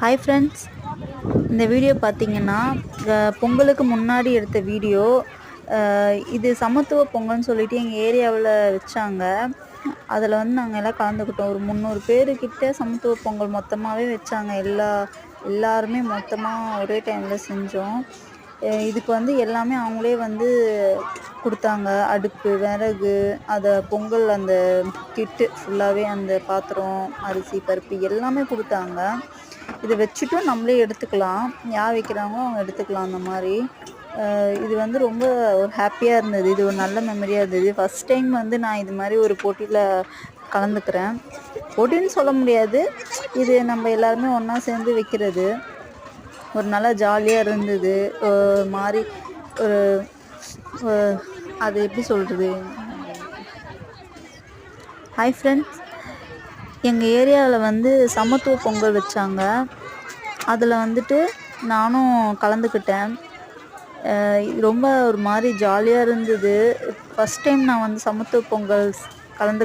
Hi friends, இந்த video பார்த்தீங்கன்னா பொங்கலுக்கு முன்னாடி எடுத்த வீடியோ. இது சமத்துவ பொங்கல்னு சொல்லிட்டு எங்கள் ஏரியாவில் வச்சாங்க. அதில் வந்து நாங்கள் எல்லாம் கலந்துக்கிட்டோம். ஒரு 300 பேருக்கிட்ட சமத்துவ பொங்கல் மொத்தமாகவே வச்சாங்க. எல்லாருமே மொத்தமாக ஒரே டைமில் செஞ்சோம். இதுக்கு வந்து எல்லாமே அவங்களே வந்து கொடுத்தாங்க. அடுப்பு, விறகு, அதை பொங்கல் அந்த கிட்டு ஃபுல்லாகவே அந்த பாத்திரம், அரிசி, பருப்பு எல்லாமே கொடுத்தாங்க. இதை வச்சுட்டும் நம்மளே எடுத்துக்கலாம். யார் வைக்கிறாங்களோ அவங்க எடுத்துக்கலாம். அந்த மாதிரி இது வந்து ரொம்ப ஒரு ஹாப்பியாக இருந்தது. இது ஒரு நல்ல மெமரியாக இருந்தது. ஃபஸ்ட் டைம் வந்து நான் இது மாதிரி ஒரு போட்டியில் கலந்துக்கிறேன். போட்டின்னு சொல்ல முடியாது, இது நம்ம எல்லாருமே ஒன்றா சேர்ந்து வைக்கிறது. ஒரு நல்லா ஜாலியாக இருந்தது. ஒரு மாதிரி ஒரு அது எப்படி சொல்கிறது. ஹாய் ஃப்ரெண்ட்ஸ், எங்கள் ஏரியாவில் வந்து சமத்துவ பொங்கல் வச்சாங்க. அதில் வந்துட்டு நானும் கலந்துக்கிட்டேன். ரொம்ப ஒரு மாதிரி ஜாலியாக இருந்தது. ஃபஸ்ட் டைம் நான் வந்து சமத்துவ பொங்கல் கலந்து